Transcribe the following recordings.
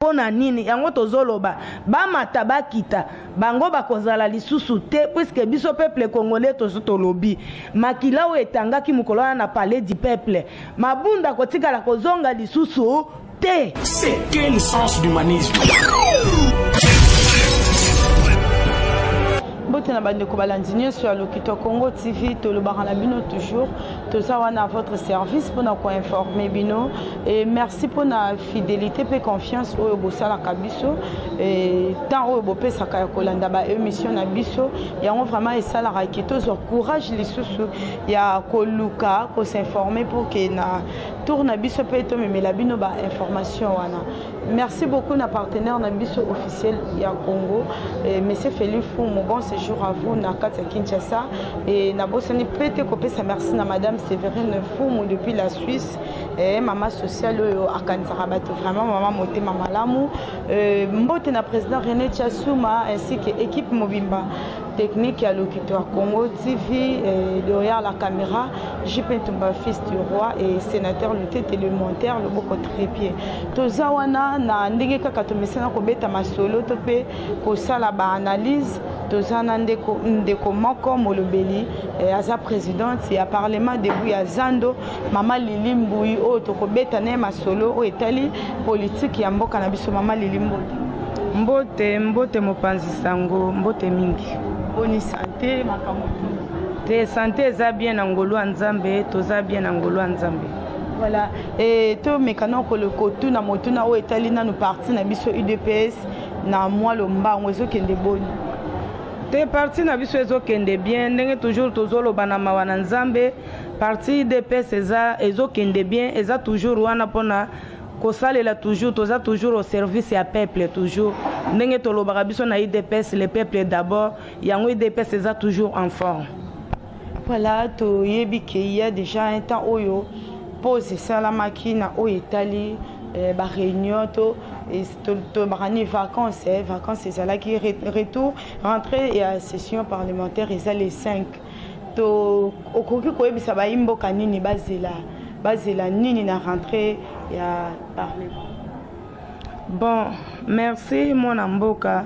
pona nini yango tozoloba ba mataba kita bango bakozala lisusu te puisque biso peuple congolais tozotolobi makila o etangaki mukolo na palais du peuple mabunda kotikala kozonga lisusu te. C'est quel sens d'humanisme? Bote na bande ko balandinye sur Locuteur Congo TV to le barana bino toujours to sawana à votre service pour na ko informer bino et merci pour na fidélité et confiance au bosala kabiso et tant au bopé saka kolanda ba émission na biso yango vraiment et ça la rakito sur courage les sous ya ko luka ko s'informer pour que na tourna biso pe to mais la bino ba information wana. Merci beaucoup na partenaire na biso officiel ya Congo et monsieur Félix Fou mon bon séjour à vous na kata Kinshasa et na bosani pete ko pesa merci na madame Séverine Fou depuis la Suisse et maman sociale à Kanzarabat vraiment maman moté mama lamu mbote na président René Tchasouma ainsi que équipe Mobimba technique à Locuteur Congo TV derrière la caméra JP Tumba fils du roi et sénateur le tête élémentaire le boko trépied tozawana na ndenge kaka tomesana ko beta masolo to pe ko sala ba analyse tozana ndeko moko molobeli asa présidente ya parlement debout ya Zando mama Lili Mbui o to ko beta na masolo o etali politique ya mboka na biso mama Lili Mbui mbote mopanzi sango mbote mingi boni santé makambo te santé eza bien na ngolo nzambe toza bien na ngolo nzambe. Voilà et to mekano ko le kotu na motuna o etali na nous parti na biso UDPS na moi lo mbango ezokende boni te parti na biso ezokende bien ndenge toujours tozoloba na mawa na nzambe parti UDPS ezokende bien eza toujours wana pona kosalela toujours toza toujours au service ya peuple toujours ndenge tolobaka biso na UDPS le peuple d'abord yango UDPS eza toujours en forme. Voilà to yebi ke il y a déjà un temps oyo pose salamaki na o etali ba réunion to barani vacances ezalaki retour rentrée et session parlementaire eza les 5 to okoki koyebisa ba imboka nini bazela nini na rentrée ya parlement. Bon merci mon mboka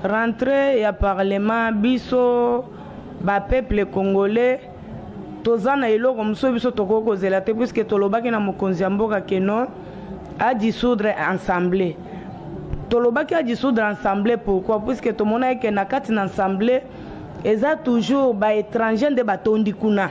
rentrée ya parlement biso ba peuple congolais tozana eloko muso biso tokoko zela te puisque tolobaki na mokonzi ya mboka keno a dissoudre assemblée tolobaki a dissoudre assemblée pourquoi puisque tomona ke na kati na assemblée eza toujours ba étranger nde batondi kuna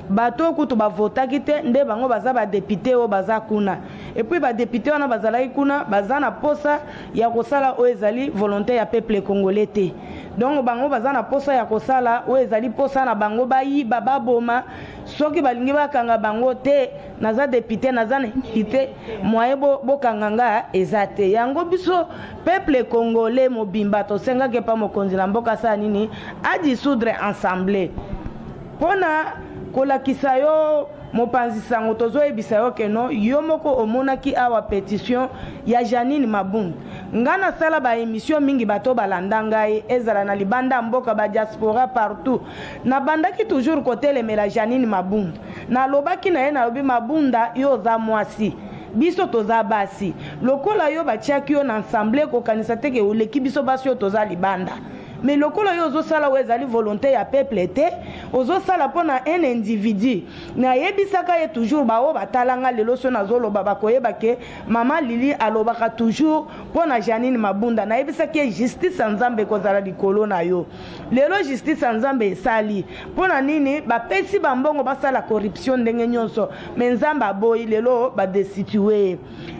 bato kutu ba votaki te nde bango baza ba député o baza kuna et puis ba député wana bazalaki kuna baza na posa ya kosala o ezali volonté ya peuple congolais te donc bango baza na posa ya kosala o ezali posa na bango bayi baboma soki balingi bakanga bango te naza député naza na immunité moye bokanganga ezate yango biso peuple congolais mobimba to senga ke pa mokonzi na mboka sa nini a dissoudre assemblée pona kolakisa yo mopanzi sango tozo ebisa yo keno yo moko omonaki awa pétition ya Janine Mabunda ngana sala ba émission mingi bato balanda ngai ezala na libanda mboka ba diaspora partout na bandaki toujours côté le mela Janine Mabunda na lobaki na ye na lobi Mabunda yo za mwasi biso toza basi lokola yo batiaki yo na ensemble ko kanisa teke oleki biso basi yo toza libanda mais lokola yo ozo sala wezali volonté ya peuple te ozo sala pona un individu na yebisaka ye toujours ba o batalanga lelo so na zolo baba koyeba ke mama Lili alobaka toujours pona Janine Mabunda na yebisaka justice nzambe kozala likolo na yo lelo justice nzambe sali pona nini ba pesi bambongo basala corruption ndenge nyonso mais nzamba aboyi lelo ba destituer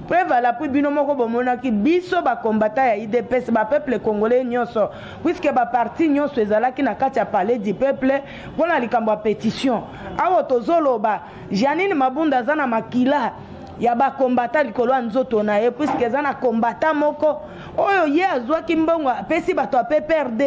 preuve la puis bino moko bomonaki biso ba combattant ya UDPS ba peuple congolais nyonso puisque ba parti nyonso ezalaki na kati ya palais du peuple pona likambo ya pétition awo tozoloba Janine Mabunda zana makila ya ba combattant likolo nzoto na ye puisque ezana combattant moko oyo ye azwaki mbongo apesi bato ya PPRD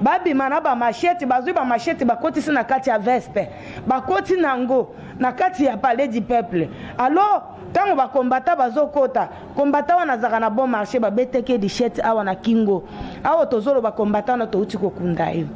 babima na ba machete bazwi ba machete bakotisi na kati ya veste bakoti nango na kati ya palais du peuple alors tango ba combattant bazokota combattant wana zaka na bon marché ba beteke di shete awa na kingo awo tozolo ba combattant na to uti kokunda yo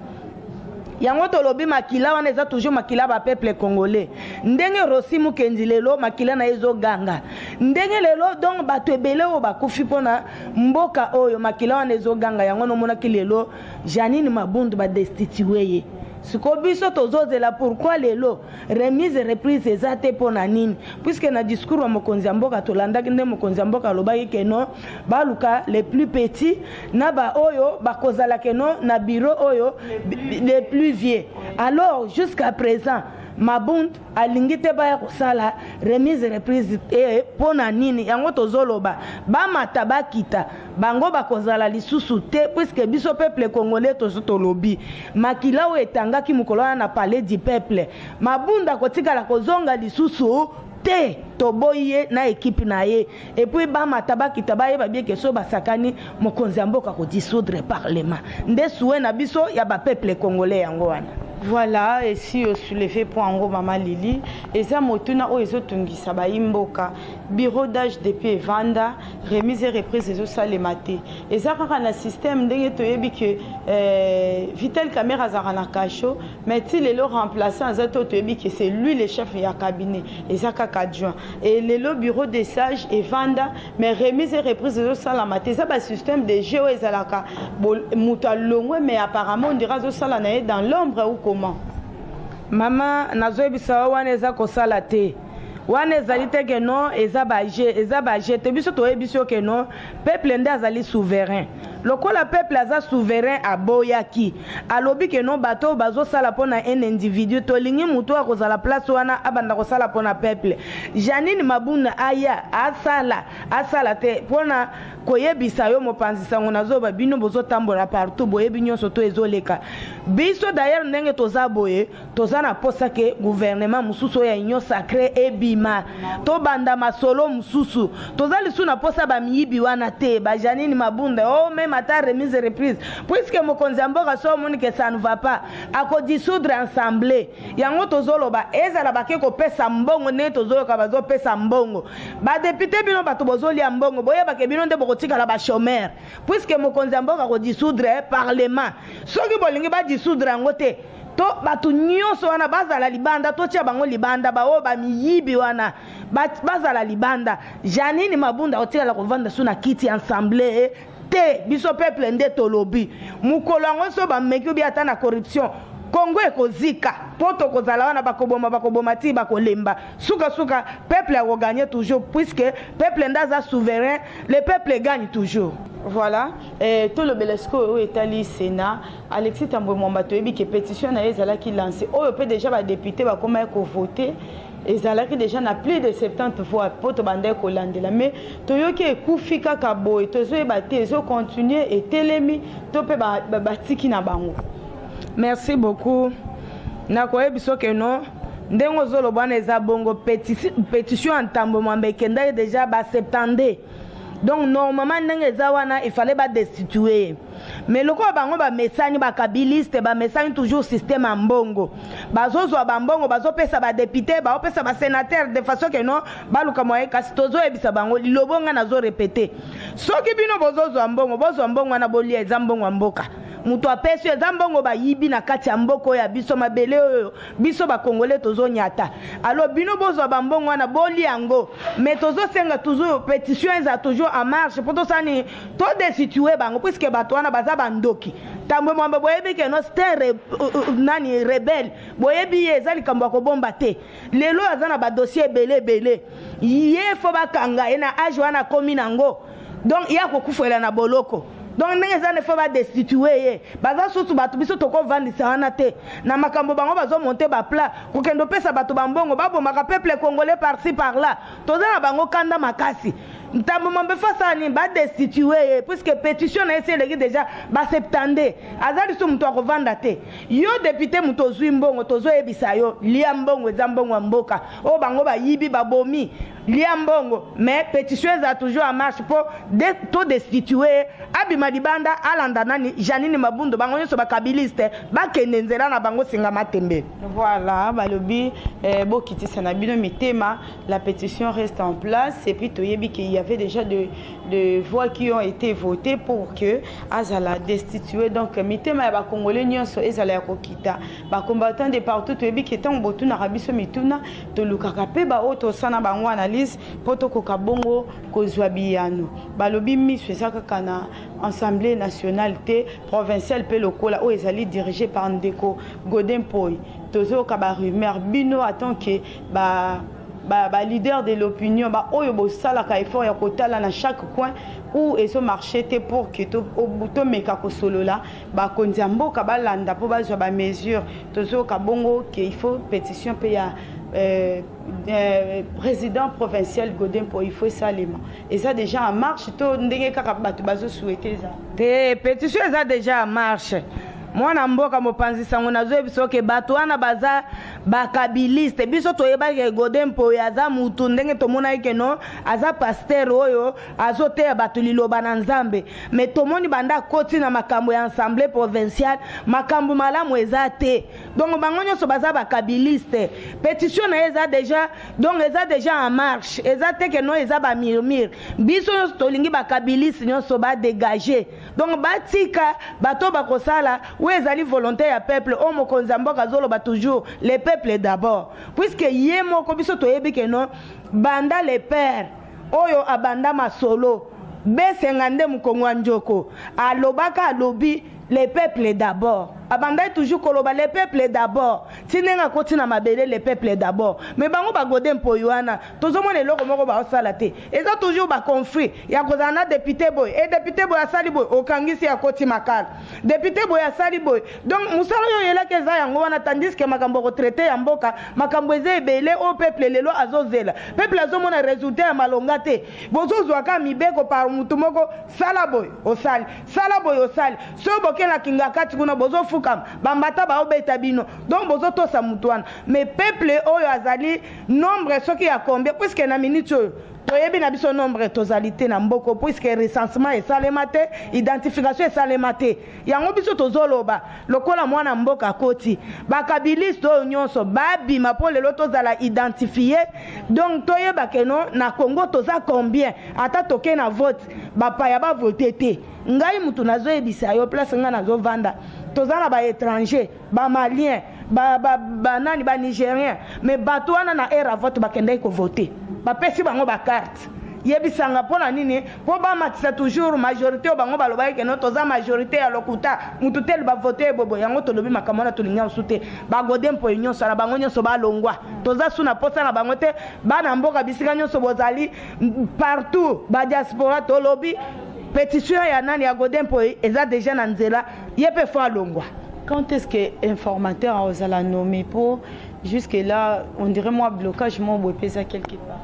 yango tolobi makila wana eza toujours makila ba peuple congolais ndenge Rossi Mukendi lelo makila na ezo ganga ndenge lelo donc bato ebele o bakufi pona mboka oyo makila wana ezoganga yango nomonaki lelo Janine Mabundu ba destitué ye siko biso tozozela pourquoi lelo remise reprise ezate pona nini puisque na discours wa mokonzi ya mboka tolandaki nde mokonzi ya mboka alobaki keno baluka les plus petits na ba oyo bakozala keno na bureau oyo les plus vieux. Alors jusqu'à présent Mabundu alingi te baya kosala remise reprise pona nini yango tozoloba bamata bakita bango bakozala lisusu te puisque biso peuple congolais tolobi makila o etangaki mukolo na palais du peuple Mabundu akotikala kozonga lisusu te toboye na équipe na ye et puis bamata bakita bayeba bien que so basakani mokonzi ya mboka ko dissoudre parlement nde souhait na biso ya ba peuple congolais yango wana. Voilà, et si au soulevé pour en gros maman Lili, et ça motuna o ezo tungisa ba imboka, bureau d'âge depuis vanda, remise et reprise ezo salemate. Et ça quand on a système ndenge to yebi que vitel caméra zarana kacho, mais il est le remplaçant zato to yebi que c'est lui le chef ya cabinet, et ça kaka adjoint. Et le bureau des sages et vanda, mais remise et reprise ezo salemate. Ça ba système de géo ezalaka muta longwe mais apparemment on dira zo salana dans l'ombre ou comment? Maman, nazo ebisa wana eza kosala te. Wana ezali te ke non eza baje te biso to ebiso ke non peuple nde azali souverain. Lokola peuple aza souverain aboyaki. Alobi ke non bato bazo sala pona un individu to lingi muto akozala place wana abanda kosala pona peuple. Janine Mabundu aya asala te pona koyebisa yo mopanzi sango nazo ba bino bozo tambola partout boyebi nyonso to ezoleka. Biso d'ailleurs ndenge toza boye toza na posa ke gouvernement mususu ya union sacrée ebima to banda masolo mususu toza lisu na posa ba miyibi wana te ba Janine Mabundu oh même ata remise reprise puisque mokonzi ya mboka so moni que ça ne va pas ako dissoudre assemblée yango tozoloba ezala bake ko pesa mbongo ne tozoloka bazo pesa mbongo ba député bino bato bozolia mbongo boye bake bino nde bokotikala ba chômeur puisque mokonzi ya mboka ko dissoudre parlement soki bolingi ba dissoudre yango te to batu nyonso wana bazala libanda to tia bango libanda ba o ba miyibi wana bazala libanda. Janine Mabundu otikala kovanda suna kiti assemblée te biso peuple nde tolobi mukolo yango so ba meki bi ata na corruption Congo ekozika poto kozala wana bakoboma ti bakolemba suka peuple a gagné toujours puisque peuple ndaza souverain le peuple gagne toujours. Voilà, tout le belesco est allé Sénat. Alexis Tambwe Mwamba toyebi que pétition na ezala qui lancé. Oh peut déjà ba député ba comment voter. Ezala qui déjà na plus de 70 voix pour to bande kolandela mais toyoki ekufika kaboy tozo ebate zo continuer et telemi to pe ba tiki na bango. Merci beaucoup. Na koyebiso que non ndengo zolo bana eza bongo pétition en Tambwe Mwamba kenda déjà ba 70. Donc normalement il fallait pas destituer. Mais le quoi bango ba message ba kabiliste ba message toujours système en bongo. Bazozo ba mbongo bazo pesa ba député ba pesa ba sénateur de façon que non baluka moye kasi tozo ebisa bango lilobonga nazo répéter. Soki bino bozozo mbongo na bolia ezambongo mboka. Muto apesi ezambongo ba yibi na kati ya mboko ya biso mabele oyo biso ba congolais tozo nyata. Alors bino bozo ba mbongo na boli yango mais tozo senga toujours pétition eza toujours en marche pour to sani to destituer bango puisque bato wana baza bandoki. Tambwe Mwamba boyebi ke no stere nani rebelle boyebi ezali kambo ko bomba te. Lelo azana ba dossier belé ye fo bakanga ena age wana komi nango. Donc ya ko kufela na boloko. Donc nengeza ne faut pas destituer baza susu batu biso toko vandisa wana te na makambo bango bazo monter ba plat kokendo pesa batu bambongo babo maka peuple congolais par-ci par-là toza na bango kanda makasi Tambwe Mwamba fasa ni ba destituer puisque pétition na essayer legi déjà ba 70 azali su mtu akovanda te yo député mtu ozwi mbongo tozo ebisa yo lia mbongo ezambongo mboka o bango ba yibi babomi lia mbongo mais pétition za toujours en marche pour to destituer abima libanda alanda nani Janine Mabundu bango nyoso ba kabiliste ba kenenzela na bango singa matembe. Voilà balobi bokiti sana bino mitema la pétition reste en place et puis toyebi qu'il y avait déjà de voix qui ont été votées pour que azala destituer donc mitema ba congolais nyonso ezala kokita ba combattants de partout toyebi que tant botu na rabiso mituna to lukaka pe ba auto sana bango na journaliste poto kokabongo kozwa biyano balobi miso eza kaka na Assemblée nationale provinciale pe lokola o ezali dirigé par Ndeko Godin Poy tozo ka ba rumeur bino attend que leader de l'opinion oyo bosala ka effort ya kotala na chaque coin où et ce marché te pour que to meka ko solo là konzi mboka balanda po bazwa ba mesure tozo ka bongo que il faut pétition pe ya président provincial Godin Poy il faut salement et ça déjà en marche to ndenge kaka bato bazo souhaiter ça te pétition ça déjà en marche mwana mboka mopanzi sango nazo biso ke bato wana baza bakabiliste biso toyeba ke Godin Poy aza mutu ndenge tomona ke no aza pasteur oyo azote bato liloba na nzambe mais tomoni banda koti na makambo ya assemblée provinciale makambo malamu eza te donc bango nyonso baza bakabiliste pétition na eza déjà donc eza déjà en marche eza te ke no eza ba murmure biso nyonso tolingi bakabiliste nyonso ba dégager donc batika bato bakosala où ezali volonté ya peuple o mokonzi mboka zoloba toujours les peuples d'abord puisque yé moko biso toyebi ke non banda les pères oyo abanda masolo B52 mukongwa njoko alobaka alobi les peuples d'abord abanda toujours koloba les peuples d'abord tinenga kotina mabele les peuples d'abord mais bango ba Godin Poy wana tozomona eloko moko ba osala te eza toujours ba conflit ya kozana député boy et député boy asali boy okangisi ya koti makala député boy asali boy donc musala yo yela keza yango wana tandis que makambo ko traiter ya mboka makambo eze ebele o peuple lelo azozela peuple azomona résultat ya malonga te bozozwa ka mibeko par mutu moko sala boy osali so bokela kinga kati kuna bozofu bambata ba obeta bino donc bozo to sa mutuana mais peuple oyo azali nombre soki ya combien puisque na minute toyebi na biso nombre tozalité na mboko puisque recensement et salemate identification et salemate yango biso tozoloba lokola mwana mboka koti bakabiliste oyo nyonso babima po lelo tozala identifier donc toyeba keno na Congo toza combien ata toke na vote bapaya ba voter te ngai mutu nazo ebisa yo place nga nazo vanda tozana ba étranger ba malien ba nani ba nigérien mais bato wana na era vote bakendai ko voter ba pesi bango ba carte yebisanga pona nini po ba matisa toujours majorité o bango baloba ke no toza majorité ya lokuta mutu tel ba voter bobo yango tolobi makamona tolinga usute ba Godin Poy nyonso na bango nyonso ba longwa toza suna posa na bango te bana mboka bisika nyonso bozali partout ba diaspora tolobi pétition ya nani ya Godin Poy eza déjà na nzela yepe fo alongwa. Quand est-ce que informateur a osé la nommer pour jusque là on dirait moi blocage mon bopesa quelque part.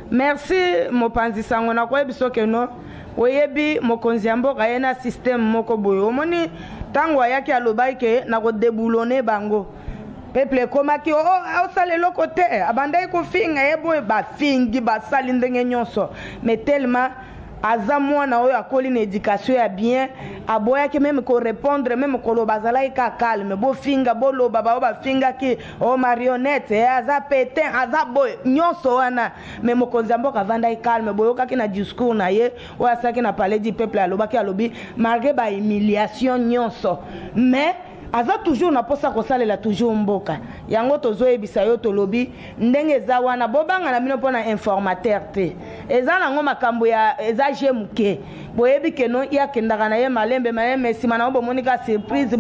Merci mopanzi sango na ko biso ke no oyebi mokonzi mboka yena système moko boyo omoni tango ayaki alobai ke na ko déboulonner bango peuple komaki o osale lokote abandai ko finga yebo ba fingi ba sali ndenge nyonso mais tellement aza mwana oyo akoli na éducation ya bien aboyaki même ko répondre même ko lobazala ka calme bo finga bo loba ba finga ki o marionnette aza pétin aza boy nyonso wana mais mokonzi mboka vanda calme boyoka ki na discours na ye o asaki na palais du peuple alobaki alobi malgré ba humiliation nyonso mais aza toujours na posa kosalela toujours mboka yango tozoyebisa yo tolobi ndenge eza wana bobanga na bino mpona informateur te eza nango makambo ya eza jemuke boyebi keno yakendaka na ye malembe nsima na bomonika surprise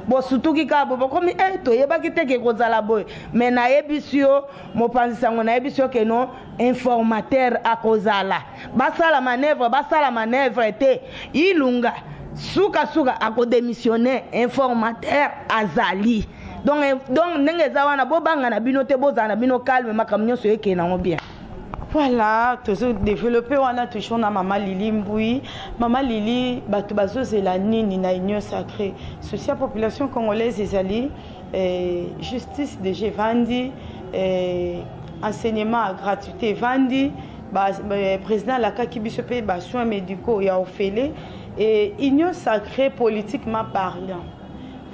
bosutuki ka bobokomi toyebaki teke kozala boye me nayebisi yo mopanzi sango nayebisi yo keno informateur akozala basala manœuvre te ilunga suka ako démissionner informateur azali donc ndenge za wana bobanga na bino te bozana na bino calme makambo nyonso yeke nango bien. Voilà, toujours développé wana toujours na Mama Lili Mboui. Mama Lili bato bazozela nini na union sacrée souci ya population congolaise ezali justice de vandi enseignement à gratuité vandi président lakaki biso pe ba soins médicaux ya ofele et union sacrée politiquement parlant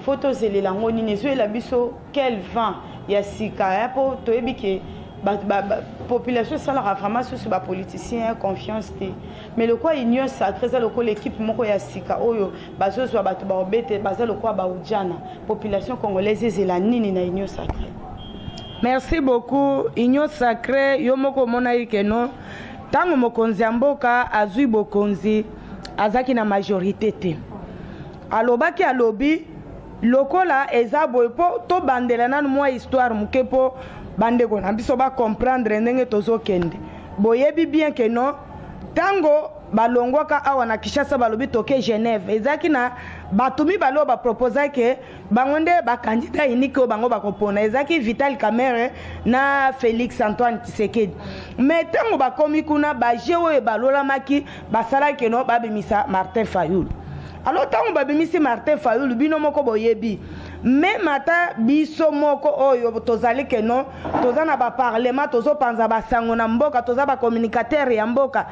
photo zele la ngoni nezo la biso quel vent ya sika po toyebi ke population salara vraiment sur ba politicien confiance te mais le quoi union sacrée ça le quoi l'équipe moko ya sika oyo bazozwa bato ba obete baza le quoi ba ujana population congolaise zela nini na union sacrée. Merci beaucoup. Union sacrée, yomoko mona ikeno. Tango mokonzi mboka azui bokonzi azaki na majorité te. Alobaki alobi lokola ezabo po to bandela nanu mwa histoire mukepo bandeko na biso ba comprendre ndenge tozokende. Boyebi bien que non tango balongwaka awa na Kinshasa balobi toke Genève ezaki na batumi balo ba proposer que bangonde ba candidat unique bango ba kopona ezaki Vital Kamerhe na Félix Antoine Tshisekedi mais tango ba komi kuna ba jewe balola maki basala que non babimisa Martin Fayulu alors tango babimisi Martin Fayulu bino moko boyebi même ata biso moko oyo tozali que non tozana ba parlement tozo panza ba sango na mboka toza ba communicateur ya mboka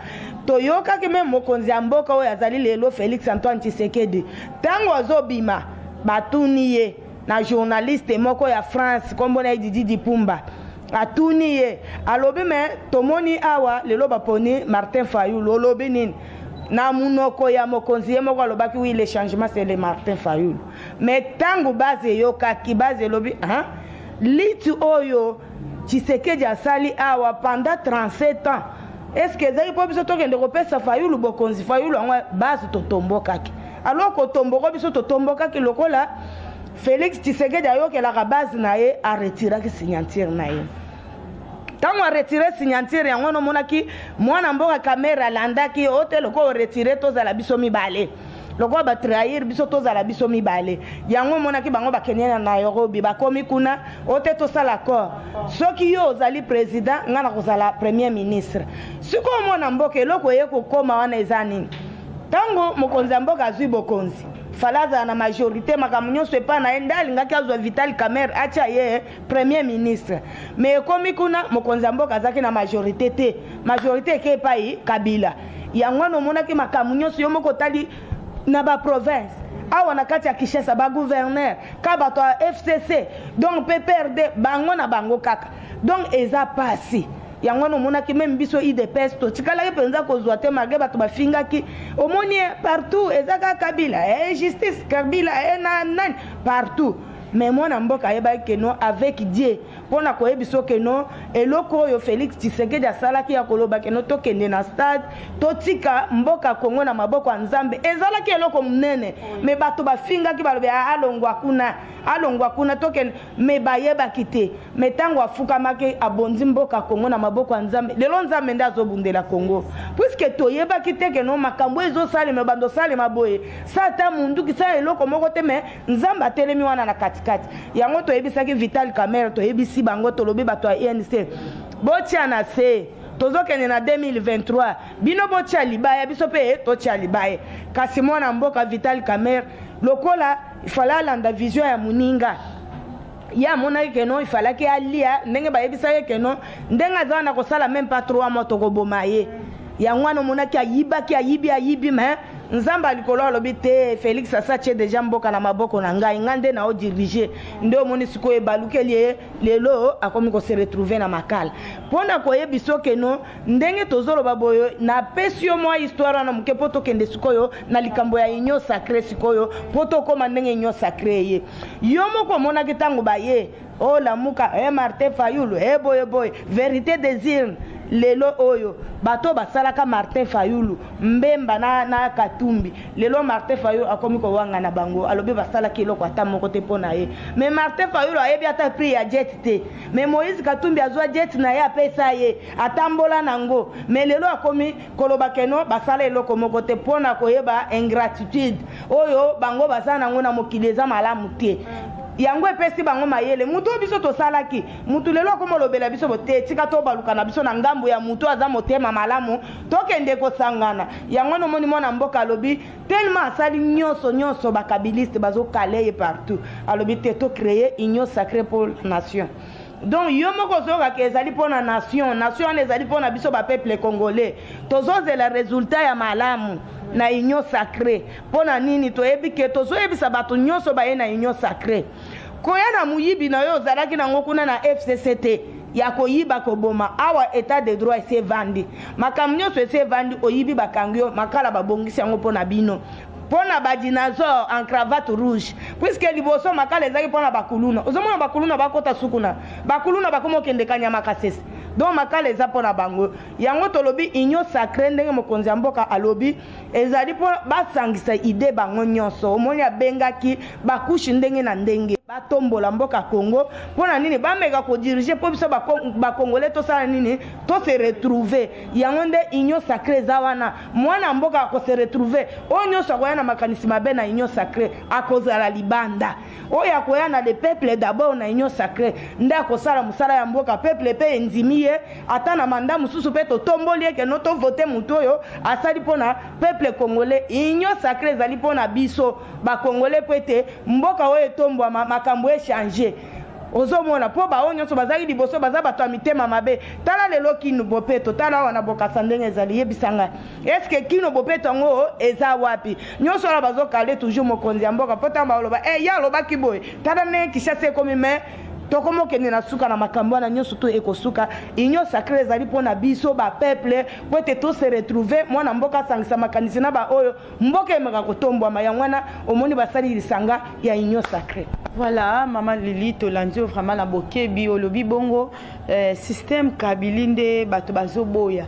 toyoka ke même mokonzi ya mboka oyo azali lelo Félix Antoine Tshisekedi tango azobima batuniye na journaliste moko ya France kombo na Didi Dipumba atuniye alobi me tomoni awa lelo baponi Martin Fayulu olobi nini na munoko ya mokonzi ye moko alobaki oui le changement c'est le Martin Fayulu mais tango base yoka ki base lobi hein litu oyo Tshisekedi asali awa pendant 37 ans est-ce que ezali po biso tokende kopesa Fayulu bokonzi Fayulu yango base totombokaki alors ko tomboko biso totombokaki lokola Félix Tshisekedi ayokelaka base na ye a retiraki signature na ye tango a retiré signature yango no monaki mwana mboka Kamerhe landaki hotel ko retiré tozala biso mibale loko ba trahir biso tozala biso mibale yango monaki bango bakenya na Nairobi bakomi kuna hotel to sala accord soki yo ozali président ngana kozala premier ministre siko mwana mboka eloko ye kokoma wana ezani tango mokonzi mboka azui bokonzi falaza na majorité makamunyo sepa na endali ngaki azwa Vital Kamerhe acha ye premier ministre mais komi kuna mokonzi mboka azaki na majorité te majorité ke pai Kabila yango no monaki makamunyo so yomoko tali na ba province awa na kati ya Kinshasa ba gouverneur ka bato FCC donc PPRD bango na bango kaka donc eza pasi yango no monaki même biso IDPS to tikala penza kozwa te mage bato bafingaki omoni partout ezaka Kabila justice Kabila nan partout mais mwana mboka yeba ke no avec Dieu pona ko yebiso ke no eloko yo Félix Tshisekedi asalaki ya koloba ke no tokende na stade totika mboka Kongo na maboko ya Nzambe ezalaki eloko munene mais bato bafingaki balobe alongwa kuna tokende mais bayeba kite mais tango afukamaki abonzi mboka Kongo na maboko ya Nzambe lelo Nzambe nda azobundela Kongo puisque toyeba kite ke no makambo ezo salema bando salema boye sata mundu kisa eloko moko te mais Nzambe atelemi wana na kati yango toyebisaki Vital Kamerhe toyebisi bango tolobi bato ya INC botia na se tozokende na 2023 bino botia libaya biso pe totia libaya kasi mwana mboka Vital Kamerhe lokola ifala landa vision ya muninga ya monaki keno ifalaki alia ndenge bayebisaki keno ndenge azala na kosala même pas 3 mois tokoboma ye yango wana monaki ayibi mais Nzamba likolo alobi te Félix asache déjà mboka na maboko na ngai ngande na o diriger ndio moni siko e balukeli lelo akomi ko se retrouver na makala pona ko yebiso keno ndenge tozolo baboyo na pesio mwa histoire na mukepo to kende sikoyo na likambo ya union sacrée sikoyo poto koma ndenge union sacrée ye yomo ko mona kitango baye oh la muka Martin Fayulu boy vérité désir lelo oyo bato basalaka Martin Fayulu mbemba na Katumbi lelo Martin Fayulu akomi ko wanga na bango alobi basala kiloko ata moko te pona ye mais Martin Fayulu ayebi ata prix ya jet te mais Moïse Katumbi azwa jet na ye apesa ye atambola nango mais lelo akomi koloba keno basala eloko moko te pona koyeba ingratitude oyo bango basala nango na mokili eza malamu te yango epesi bango mayele mutu biso to salaki mutu lelo ko molobela biso bote tika to baluka na biso na ngambo ya mutu aza motema malamu tokende ko sangana yango no moni mona mboka alobi tellement asali nyonso bakabiliste bazo kalaye partout alobi te to créer union sacrée pour nation donc yo moko zoka ke ezali pona nation ezali pona biso ba peuple congolais tozozela résultat ya malamu na union sacrée pona nini toyebi ke tozoyebisa bato nyonso baye na union sacrée koya na muyibi na yo ozalaki nango kuna na FCCT ya koyiba koboma awa état de droit ese vandi makambo nyonso ese vandi oyibi bakangio makala babongisi yango mpona bino mpona badinazor en cravate rouge puisque liboso makala ezalaki mpona bakuluna ozomona bakuluna bakota sukuna bakuluna bakoma okende kanyama kasese donc makala eza mpona bango yango tolobi union sacré ndenge mokonzi ya mboka alobi ezali mpo basangisa ide bango nyonso omoni abengaki bakushi ndenge na ndenge batombola mboka Congo mpona nini bameka kodirige mpo biso bakongole tosala nini tose retrouve yango nde union sacré eza wana mwana mboka akose retrouve oyo nyonso akoya na makanisi mabe na union sacré akozala libanda oyo akoya na le peuple d'abord na union sacré nde akosala mosala ya mboka peuple mpe endimi ye ata na manda mosusu mpe totomboli eke no tovote motu oyo asali mpona peuple congolais union sacré ezali mpona biso bakongolais mpo ete mboka oyo etombwama makambo echange ozomona mpo baoyo nyonso bazali liboso baza bato ya mitema mabe tala lelo kino bopeto tala wana bokasa ndenge ezali yebisa ngai eske kino bopeto yango eza wapi nyonso wana bazokale toujours mokonzi ya mboka mpo tamba oloba ye alobaki boye tala ndenge Kinshasa ekomi me tokoma okende na suka na makambo wana nyonso to ekosuka union sacré ezali mpona biso bapeuple po ete tose retrouve mwana mboka asangisa makanisi na baoyo mboka emeka kotombwama yango wana omoni basali lisanga ya union sacré. Voilà, Maman Lili tolandi vraiment na bokebi olobi bongo système Kabila nde bato bazoboya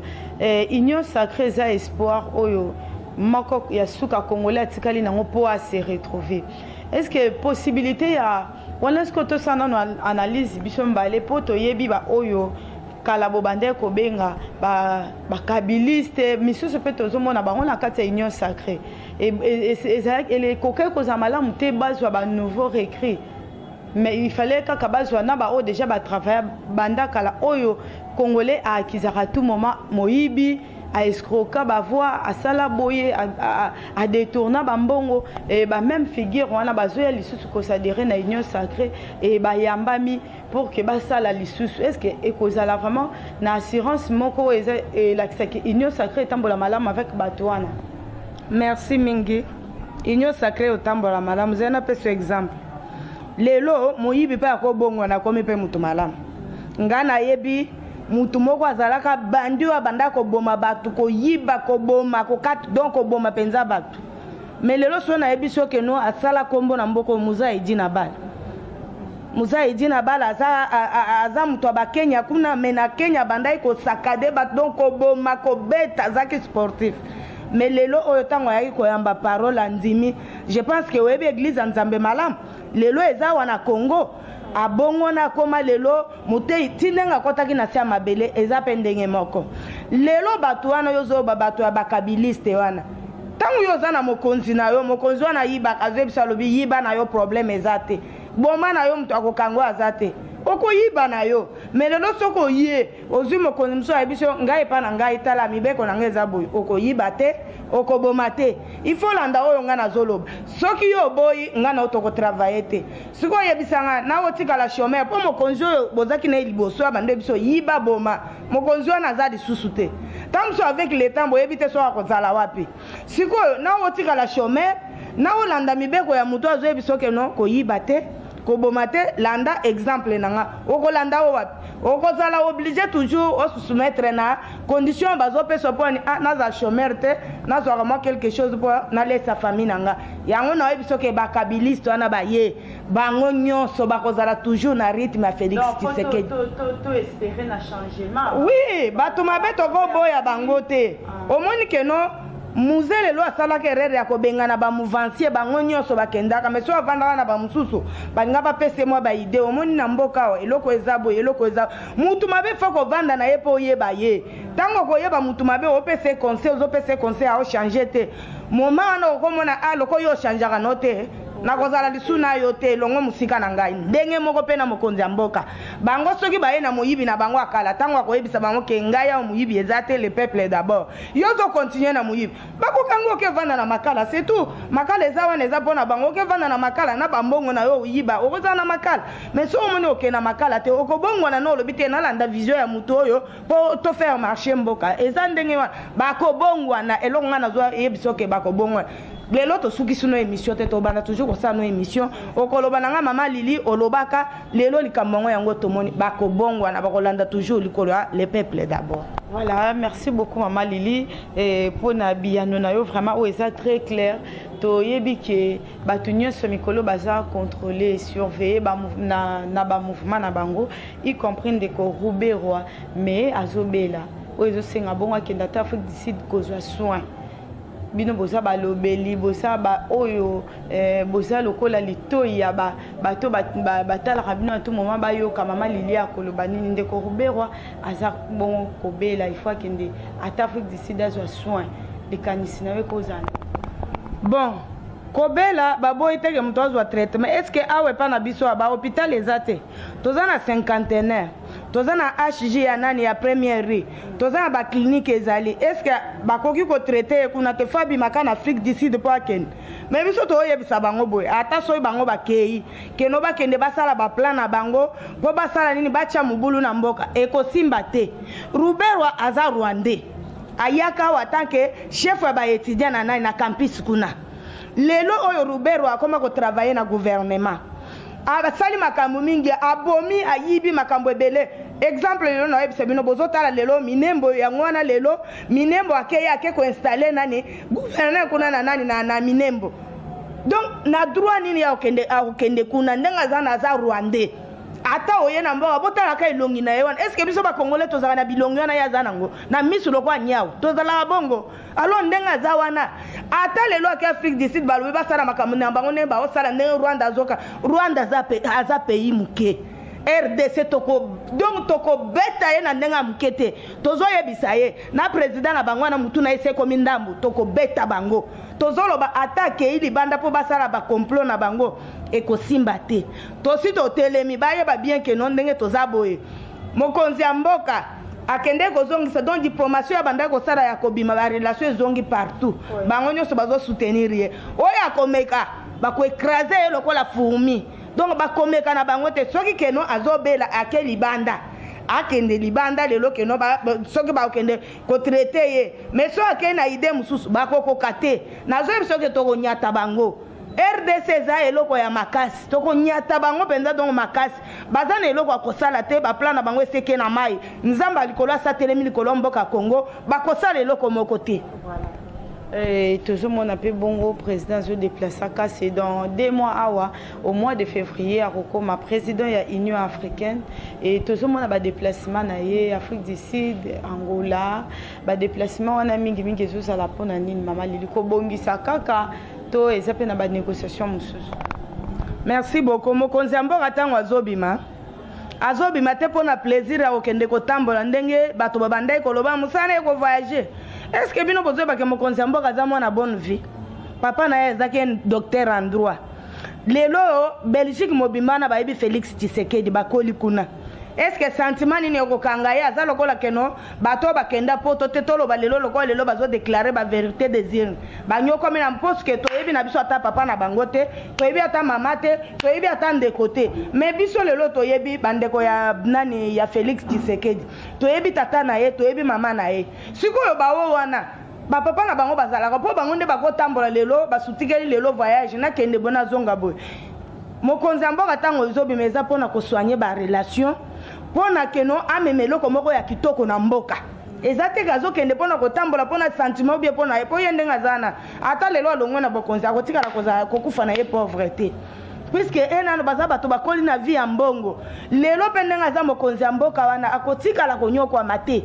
union sacré eza espoir oyo moko ya suka congolais atikali nango po a se retrouver. Est-ce que possibilité ya wana est-ce que to sana no analyse biso mbale po toyebi ba oyo kala bobande ko benga ba kabiliste misusu pe tozomona bango na kati ya union sacrée et les coquets koza malamu te bazwa ba nouveau recrues mais il fallait que bazwa na ba o déjà ba travailler banda kala oyo congolais a akizaka tout moment moyibi a escroquer ba voix a sala boye a détourner bambongo et ba même figure wana bazoya lisusu ko s'adhérer na union sacrée et ba yambami pour que ba sala lisusu est-ce que ekozala vraiment na assurance moko et la union sacrée tambola malamu avec batouana. Merci mingi union sacrée otambola malamu zena pe ce exemple lelo moyibi pe akobongo na komi pe mutu malamu ngana yebi mutu moko azalaka bandi wa banda koboma batu koyiba koboma kokati donc koboma penza batu mais lelo so na yebi so ke no asala kombo na mboko muza edina bala aza mutu wa Kenya kuna mena Kenya banda ko sakade batu donc koboma kobeta zaki sportif mais lelo oyo tango yaki koyamba parole andimi je pense que webi église nzambe malamu lelo eza wana Congo abongo na koma lelo mutei tindenga kotaki na sia mabele eza pendenge moko lelo batu wana yozo batu ya bakabiliste wana tangu yoza na mokonzi na yo mokonzi wana yiba kazebisa lobi yiba na yo problème ezate boma na yo mtu akokango azate oko yiba na yo mais lelo soko ye ozwi mokonzi mso abiso ngai pa na ngai tala mibeko na ngeza boy oko yiba te oko boma te il faut landa oyo nga na zoloba soki yo boyi nga na otoko travailler te siko yebisanga na otika la chômeur po mokonzi oyo bozaki na liboso abande biso yiba boma mokonzi wana za lisusu te tamso avec le temps boyebite so akozala wapi siko na otika la chômeur na olanda mibeko ya mutu azo yebiso ke no ko yiba te kobomate landa exemple nanga okolanda o wapi okozala obligé toujours o se soumettre na condition bazopesa poni naza chômeur te naza vraiment quelque chose pour na laisser famille nanga yango na biso ke bakabiliste wana baye bango nyonso bakozala toujours na rythme ya Félix Tshisekedi to espérer na changement oui bato mabe toko boya bango te omoni ke no muzele lo asala ke rere ya kobengana ba mouvancier bango nyonso bakendaka mais so avandaka na ba mususu balinga ba pese mo ba idée omoni na mboka eloko ezabo eloko eza mutu mabe fa ko vanda na ye po yeba ye tango ko yeba mutu mabe o pese conseil ozo pese conseil a changer te moment na ko mona loko yo changeaka note na kozala lisuna yo te longo musika na ngai ndenge moko pe na mokonzi ya mboka bango soki baye na moyibi na bango akala tango akoyebisa bango ke ngai ya moyibi ezate le peuple d'abord yo zo continuer na moyibi bakokango ke vanda na makala c'est tout makala eza wana eza pona bango ke vanda na makala na bambongo na yo yiba okoza na makala mais so omoni oke na makala te okobongwana na olobi te na landa vision ya mutu oyo po to faire marcher mboka eza ndenge wana bakobongwana elongo nga na zo yebiso ke bakobongwana lelo tosuki sino émission te tobanda toujours kosala no émission okoloba nanga mama Lili olobaka lelo likambo yango tomoni bakobongwa na bakolanda toujours likolo le peuple d'abord. Voilà, merci beaucoup Maman Lili et pour Nabiano nayo vraiment où est très clair. To yebi ke batunyo so mikolo baza contrôler surveiller ba na ba mouvement na bango y compris de ko Rouberwa mais azobela ozo senga bongo akenda ta Afrique du Sud kozwa soin bino boza ba lobeli boza ba oyo boza lokola litoyi ya ba bato batala bino tout moment ba yo ka Maman Lili akoloba nini nde ko Rouberwa aza bon kobela il faut akende ata Afrique du Sud azwa soin de kanisi na we kozana. Bon, Kobela, babo ete ke mtozo wa traitement. Est-ce que awe pa na biso ba hôpital ezate? Toza na cinquantenaire. Toza na HJ ya nani ya première rue. Toza na ba clinique ezali. Est-ce que bakoki ko traiter kuna te fabi makana Afrique d'ici de pa ken? Mais biso to yebisa bango boy. Ata so bango ba kei. Keno ba kende basala ba plan na bango, po basala nini bacha mubulu na mboka. Eko simba te. Rouberwa aza Rwandais. Ayaka watanke chef wa ba étudiant na nani na campus kuna. Lelo oyo Rouberwa akoma ko travailler na gouvernement. Abasali makambo mingi abomi ayibi makambo ebele. Exemple lelo na yebisa bino bozotala lelo minembo ya ngwana lelo minembo akeya ake ko installer nani gouverneur kuna na nani na minembo. Donc na droit nini ya okende kuna ndenga zana za Rwandais. Ata oye na mboka botala ka ilongi na yewana est-ce que biso ba congolais tozala na bilongi na ya zanango na misu lokwa nyao tozala bongo alo ndenga za wana ata lelo ka Afrique du Sud balobe basala makambo na bango ne ba osala ne Rwanda zoka Rwanda za pays muke RDC toko donc toko beta ye na ndenga mukete tozo yebisa ye na président na bango na mutu na ese komi ndambu toko beta bango tozolo ba attaque ili banda po basala ba complot na bango ekosimba te tosi to telemi baye ba bien que non ndenge tozaboye mokonzi ya mboka akende kozongisa donc diplomation ya banda kosala ya kobima ba relation ezongi partout bango nyonso bazo soutenir ye oya komeka ba ko écraser lokola fourmi donc ba komeka na bango te soki keno azobela akeli banda akende libanda lelo keno ba soki ba okende ko traiter ye mais so akena ide mususu ba ko kokate nazo biso ke to nyata bango RDC za eloko ya makasi toko nyata bango penza donc makasi bazana eloko akosala te ba plan na bango eseke na mai nzamba likolo satelemi likolo mboka Congo bakosala eloko moko te. Et toujours mon appel bongo président se déplace à c'est dans 2 mois awa au mois de février à Rokoma président ya Union africaine et toujours mon ba déplacement na ye Afrique du Sud Angola ba déplacement on a mingi mingi zo sala pona nini Maman Lili ko bongisa kaka to ezape na ba négociation mususu. Merci beaucoup mokonzi mboka tango azobima te pona plaisir ya okende ko tambola ndenge bato babandai koloba musana ko voyager. Est-ce que bino bozo ba ke mokonzi mboka za mona bonne vie papa na ye zaki docteur en droit lelo Belgique mobimba na bayibi Félix Tshisekedi bakoli kuna. Est-ce que sentiment nini okokanga ye aza lokola keno bato bakenda poto te tolo balelo lokola lelo bazo déclarer ba vérité des urnes banyoko mina mposu ke toyebi na biso ata papa na bango te toyebi ata mama te toyebi ata ndeko te mais biso lelo toyebi bandeko ya nani ya Félix Tshisekedi toyebi tata na ye toyebi mama na ye sikoyo bawo wana ba papa na bango bazalaka po bango nde bakotambola lelo basutikeli lelo voyage na kende bona zonga boy mokonzi mboka tango ezobima eza pona ko soigner ba relation pona keno amemelo komoko ya kitoko na mboka ezate gazo kende pona kotambola pona sentiment bien pona epo yende ngazana ata lelo alongo na bokonzi akotika la koza kokufa na ye pauvreté puisque enano baza bato bakoli na vie ya mbongo lelo pende ngaza mokonzi mboka wana akotika la konyokwa mate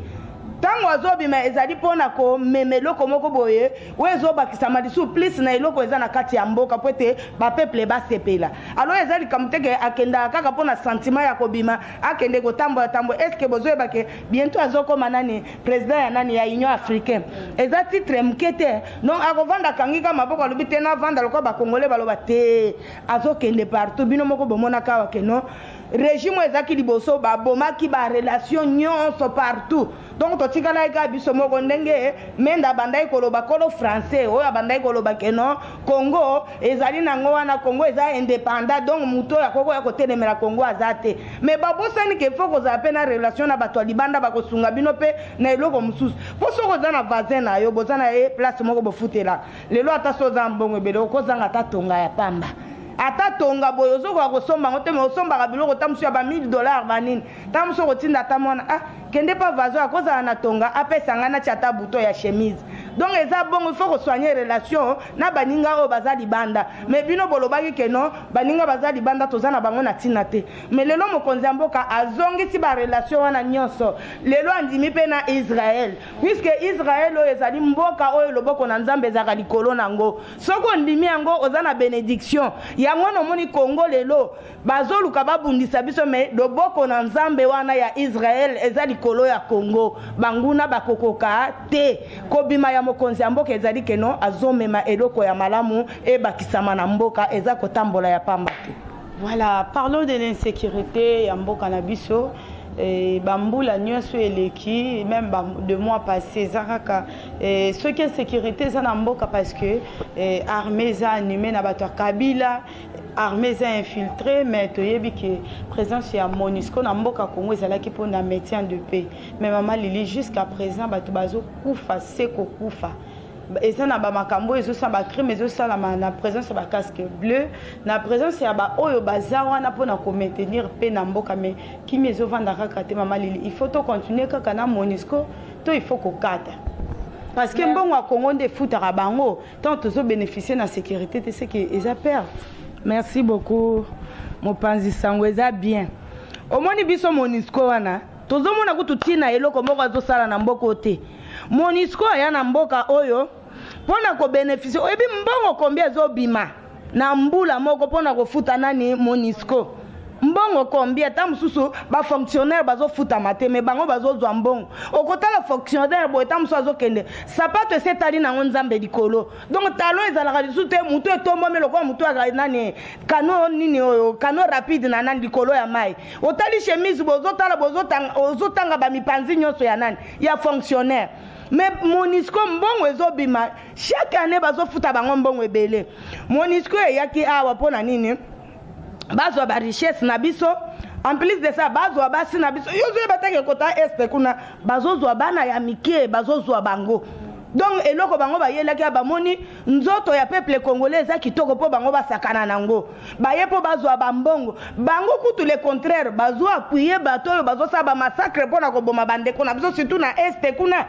tango azobima ezali pona ko memelo komoko boye wezo bakisama disu plus na eloko eza na kati ya mboka pote ba peuple ba sepela alors ezali kamuteke akenda kaka pona sentiment ya kobima akende ko tambo est-ce que bozo ebake bientôt azokoma nani président ya nani ya Union africaine eza titre mkete non akovanda kangika maboko alubite na vanda lokwa ba congolais baloba te azokende partout bino moko bomona kawa keno régime ezaki liboso babomaki ba relation nyonso partout. Donc to tikala eka biso moko ndenge menda bandai koloba kolo français oyo bandai koloba keno Congo ezali nango wana Congo eza indépendant donc muto ya koko ya kotelemela Congo azate mais babosani ke foko za pena relation na bato libanda bakosunga bino pe na eloko mususu po soko za na voisin na yo bozana e place moko bofutela lelo ata soza mbongo ebele okozanga ata tonga ya pamba ata tonga boyo zoko akosomba ngote me osomba ka biloko tamusu ya ba $1000 banini tamusu kotinda ata mwana kende pa vazo akozala na tonga apesa ngana chata buto ya chemise. Donc eza bon il faut que soigner relation na baninga o bazali banda mais bino bolobaki keno baninga bazali banda tozana bango na tina te mais lelo mokonzi mboka azongi si ba relation wana nyonso lelo andimi pe na Israël puisque Israël o ezali mboka o loboko na Nzambe ezaka likolo nango soko ndimi yango ozana bénédiction yango no moni Congo lelo bazoluka babundisa biso mais loboko na Nzambe wana ya Israël ezali likolo ya Congo banguna bakokoka te kobima ya mokonzi mboka ezali keno azomema eloko ya malamu e bakisama na mboka eza kotambola ya pamba te. Voilà, parlons de l'insécurité ya mboka na biso. Bambula nyonso eleki même de mois passé zaraka ce qui est sécurité ça na mboka parce que armée za animé na bato Kabila armée za infiltré mais toyebi que présence ya MONUSCO na mboka Congo ezalaki pour na maintien de paix mais maman Lili jusqu'à présent bato bazo kufa seko kufa et ça na ba makambo ezo sa ba crime ezo sa na présence ba casque bleu na présence ya ba oyo bazawa na pona ko maintenir paix na mboka mais qui mezo vanda kaka maman Lili il faut to continuer kaka na MONUSCO to il faut ko kata parce que bon wa Congo de futara bango tant to bénéficier na sécurité c'est que ils a perdre. Merci beaucoup mopanzi sango eza bien omoni biso MONUSCO wana tozomona kututina eloko moko azosala na mboka ote MONUSCO ya na mboka oyo pona ko bénéficier oyebi mbongo combien ezobima na mbula moko pona kofuta nani MONUSCO mbongo combien ta mususu ba fonctionnaire bazofuta mate me bango bazozwa mbongo okotala fonctionnaire bo ta mususu azokende sapato setali na Nzambe likolo donc talon ezalaka lisusu te mutu etombo meloko mutu aga nani kano nini oyo kano rapide na nani likolo ya mai otali chemise bozotala ozotanga ba mipanzi nyonso ya nani ya fonctionnaire mais MONUSCO mbongo ezobima chaque année bazofuta bango mbongo ebele MONUSCO eyaki awa pona nini bazwa ba richesse na biso en plus de ça bazwa basi na biso yozo batake kota est kuna bazozwa bana ya mike bazozwa bango donc eloko bango bayelaki bamoni nzoto ya peuple congolais za kitoko po bango basakana nango baye po bazwa bambongo bango kutu le contraire bazwa appuyer bato yo bazosa ba massacre pona ko boma bandeko na biso surtout na est kuna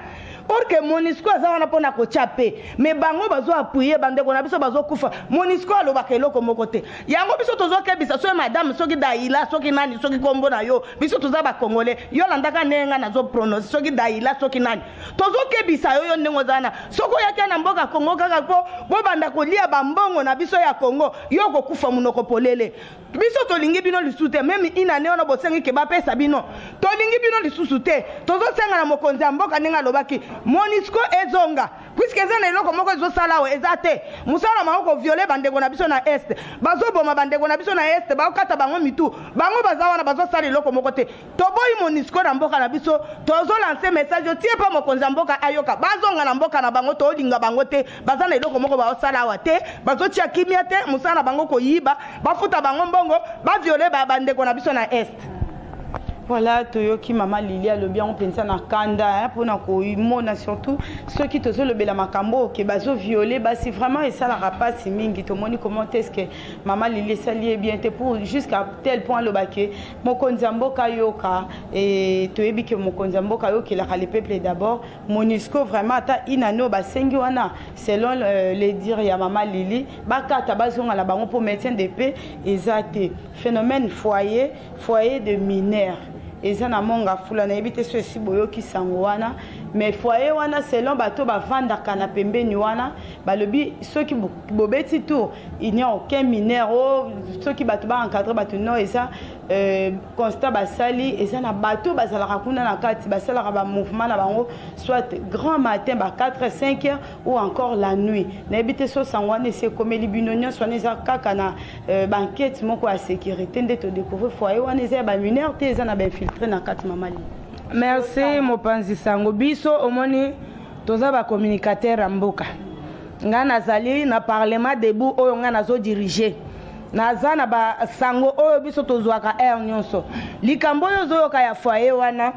or que MONUSCO azana pona ko chape mais bango bazo appuyer bandeko na biso bazo kufa MONUSCO alobaka eloko moko te yango biso tozoke bisa so madame soki daila soki nani soki kombo na yo biso toza ba congolais yo landaka nenga nazo prononcer soki daila soki nani tozoke bisa yo ndengo zana soko yake na mboka Congo kaka po bo banda ko lia bambongo na biso ya Congo yo ko kufa munoko polele biso tolingi bino lisute même inane ono bosengi ke ba pesa bino tolingi bino lisusu te tozo senga na mokonzi mboka nenga lobaki MONUSCO ezonga puisque eza na eloko moko ezosala o ezate musala mako violer bandeko na biso na est bazoboma bandeko na biso na est bakata bango mitu bango bazawa na bazosala eloko moko te toboyi MONUSCO na mboka na biso tozo lancer message tie pa mokonzi mboka ayoka bazonga na mboka na bango tolinga bango te bazana eloko moko bazosala wa te bazotia kimia te musala bango ko yiba bafuta bango mbongo ba violer bandeko na biso na est. Voilà, Toyoki Maman Lili le bien on pense na kanda pour na ko imona surtout ceux qui te le bela makambo que bazo violer bah c'est vraiment et ça la rapace mingi to moni comment est-ce que Maman Lili ça lié bien te pour jusqu'à tel point le baké mokonzambo kayoka et toyebi que mokonzambo kayoka la le peuple d'abord MONUSCO vraiment ata inano ba sengi wana selon les dires ya Maman Lili bakata bazonga la bango pour maintien de paix exact phénomène foyer de mineurs. Et ça na monga fula na ebite so esi boyoki sango wana mais foyer wana selon bato ba vanda kana pembeni wana balobi ceux qui bobeti tour il n'y a aucun mineur ceux qui battu ba encadrer battu non et ça constat basali et ça na bateau bazala kuna na kati basala ba mouvement na bango soit grand matin ba 4 5 heures ou encore la nuit na ebité so sangwane c'est comme libinonyo soit neza kaka na banquette moko à sécurité ndeto découvrir foyer wana eza ba mineur te eza na ba infiltré na kati mamali. Merci mopanzi sango biso omoni toza ba communicateur amboka nga nazali na parlement debout oyo nga nazo diriger naza na ba sango oyo biso tozwaka air nyonso likambo oyo zoyoka ya foyer wana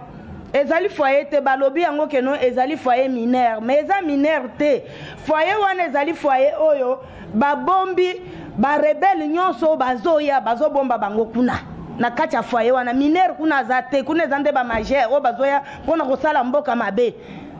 ezali foyer te balobi yango keno ezali foyer mineur mais eza mineur te foyer wana ezali foyer oyo babombi ba rebelle nyonso bazoya bazobomba bango kuna na kati ya foyer wana mineur kuna azate kuna ezande ba majeur o bazoya pona kosala mboka mabe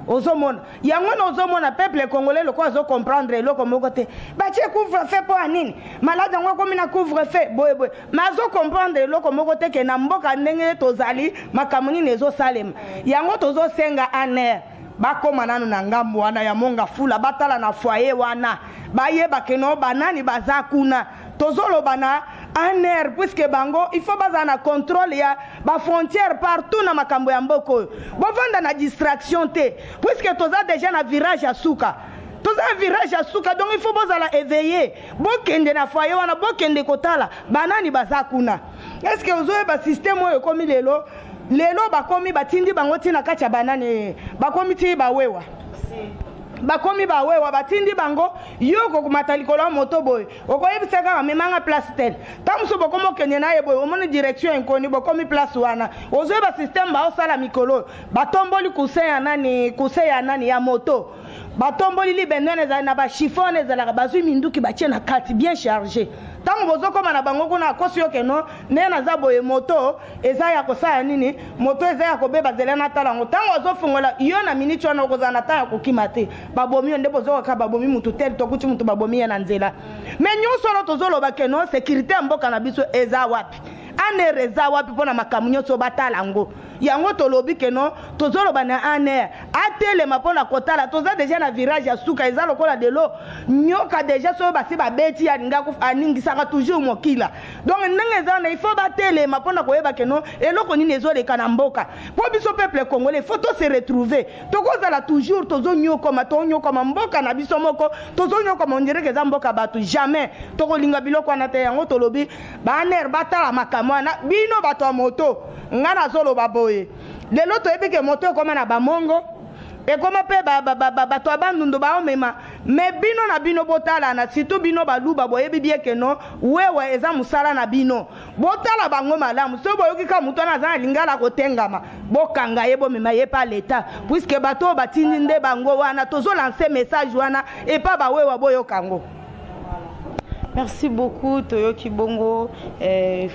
ozomona yango na ozomona peuple congolais loko azo comprendre eloko moko te batie couvre-feu po anini malade yango komi na couvre-feu boye boye mazo comprendre eloko moko te ke na mboka ndenge tozali makambo nini ezosalema yango tozosenga aner bakoma nanu na ngambo wana ya monga fula batala na foyer wana bayeba keno banani baza kuna tozoloba na aner puisque bango il faut baza na contrôle ya ba frontière partout na makambo ya mboko bovanda na distraction te puisque toza déjà na virage ya suka toza virage ya suka donc il faut bozala éveillé bokende na foyer wana bokende kotala banani baza kuna est-ce que ozoye ba système oyo komi lelo bakomi batindi bango tina kati ya banane bakomi ti bawewa bakomi bawewa batindi bango yoko kumata likolo moto boy okoyebisa kaka memanga place tel tamuso bokomo kende na ye boy omoni direction inkoni bokomi place wana ozoyeba système ba osala mikolo batomboli kuseya nani ya moto batomboli libendene za na ba chiffon ezalaka bazwi minduki batie na kati bien chargé tango bozokoma na bango kuna akosi yoke no ne naza boye moto eza ya kosala nini moto eza ya kobeba zela na talango tango azofungola yo na minute wana okozala na taya kokima te babomi nde bozoka babomi mutu tel tokuti mutu babomi ya na nzela mais nyonso lo tozoloba ke no sécurité ya mboka na biso eza wapi aner eza wapi mpona makambo nyonso batalango yango tolobi ke no tozoloba na aner atelema mpona kotala toza deja na virage ya suka eza lokola delo nyoka deja soyo basi babeti aningisaka toujours mokila donc ndenge eza wana il faut batelema mpona koyeba ke no eloko nini ezoleka na mboka mpo biso peuple congolais il faut to se retrouver tokozala toujours tozonyokoma mboka na biso moko tozonyokoma ondireke eza mboka bato jamais tokolinga biloko wana te yango tolobi baaner batala makambo wana bino bato ya moto nga nazoloba boye lelo toyebi ke moto ekoma na bamongo ekoma mpe bato ya bandundu baomema me bino na bino botalana surtout bino baluba boyebi bie ke no wewe eza mosala na bino botala bango malamu so boyoki ka moto wana aza na lingala kotengama bokanga ye bomema ye pa leta puiske bato oyo batindi nde bango wana tozolanse message wana epa bawewa boyokango. Merci beaucoup Toyoki Bongo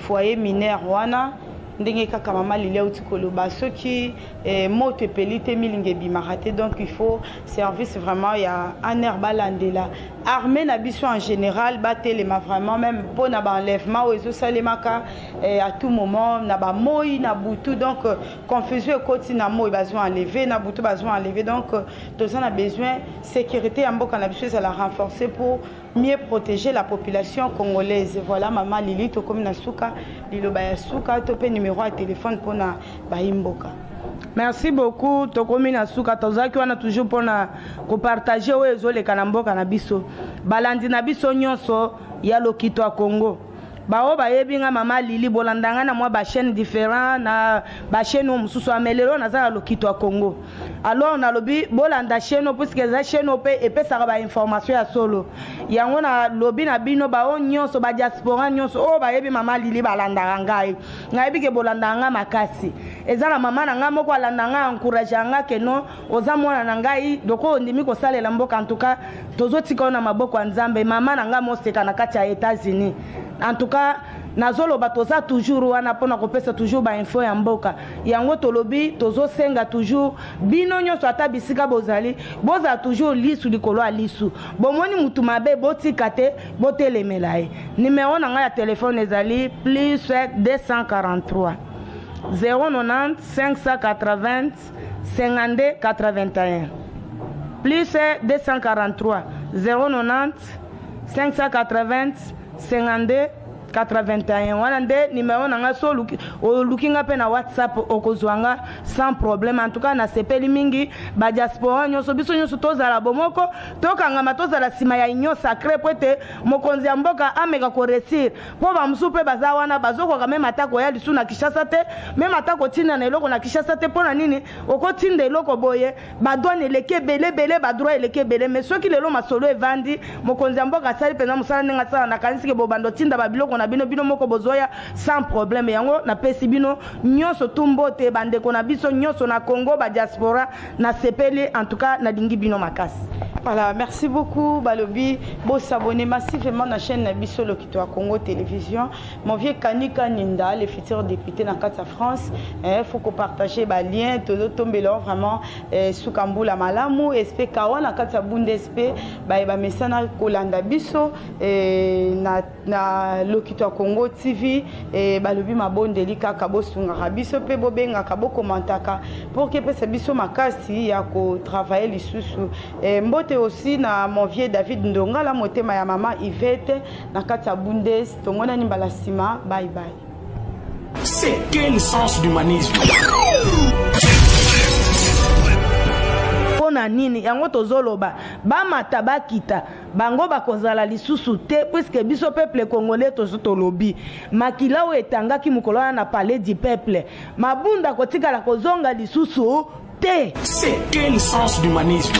foyer mineur wana ndenge kaka mama lilia uti koloba soki moto epelite milinge bimarate donc il faut service vraiment ya aner balandela armée na biso en général batelema vraiment même pour na ba enlèvement ozo salemaka à tout moment na ba moi na butu donc confusion ekoti na moi besoin enlever na butu besoin enlever donc tous on a besoin sécurité ya mboka na biso ça la renforcer pour mieux protéger la population congolaise. Voilà maman Lili to comme na suka liloba ya suka to pe numéro de téléphone pour na baimboka. Merci beaucoup tokomi na suka tozaki wana toujours pona ko partager o ezoleka na mboka na biso balandi na biso nyonso ya lokito ya Congo bao bayebi nga mama Lili bolandanga na mwa ba chaîne différent na ba chaîne mususu amelelo na za lokito ya Congo alors na lobi bolanda chaîne puisque za chaîne pe epesaka ba information ya solo yango na lobi na bino bao nyonso ba diaspora nyonso o bayebi mama Lili balandanga ngai ngayebi ke bolandanga makasi ezala mama na nga moko alandanga encourageanga ke no oza mwana na ngai doko ndimi ko salela mboka en tout cas tozotika na maboko ya Nzambe mama na nga moseka na kati ya États-Unis. En tout cas, nazolo batoza toujours wana pona kopesa toujours ba info ya mboka. Yango tolobi tozo senga toujours bino nyonso ata bisika bozali, boza toujours lisu likolo a lisu. Bomoni mutu mabe botika te, botelemela ye. Numéro na nga ya téléphone ezali plus 243 090 580 52 81. Plus 243 090 580 52 81. Wana nde numéro nanga so lookinga pe na WhatsApp okozwanga sans problème. En tout cas na sepeli mingi ba diaspora nyonso biso nyonso tozala bomoko tokanga matozala sima ya union sacré poete mokonzi ya mboka ameka ko réussir po ba msupe baza wana bazoko quand même atako ya lisu na Kinshasa te même atako tina na eloko na Kinshasa te pona nini okotinda eloko boye ba douane leke belé ba droit leke belé mais ceux qui lelo masolo evandi mokonzi ya mboka sali pena musala ninga sala na kanisi ke bobando tinda ba biloko na bino moko bozoya sans problème yango na pesi bino nyonso tumbote bandeko na biso nyonso na Congo ba diaspora na sepeli en tout cas na dingi bino makasi. Voilà, merci beaucoup Balobi. Bon, s'abonner massivement à la chaîne Nabiso Lokito à Congo Télévision. Mon vieux Kanika Ninda, le futur député dans la France. Il faut qu'on partage les liens, tout le tomber là vraiment sous Kamboula Malamu, SP Kawan, la Katsa Bundesp, Mesana Kolanda Biso, na Lokito à Congo TV, Balobi Mabon Delika Kabo Sunga Biso, Pebo Benga Kabo Komantaka, pour que ce Biso Makasi, ya ko travailler les sous. Mbote aussi na mon vieux David Ndonga la motema ya mama Yvette na kati ya Bundes tongona nimbala sima bye bye. C'est quel sens d'humanisme? Pona nini yango tozoloba ba mataba kita bango bakozala lisusu te puisque biso peuple congolais tozotolobi makila o etangaki mukolo na palais du peuple mabunda kotika la kozonga lisusu te. C'est quel sens d'humanisme?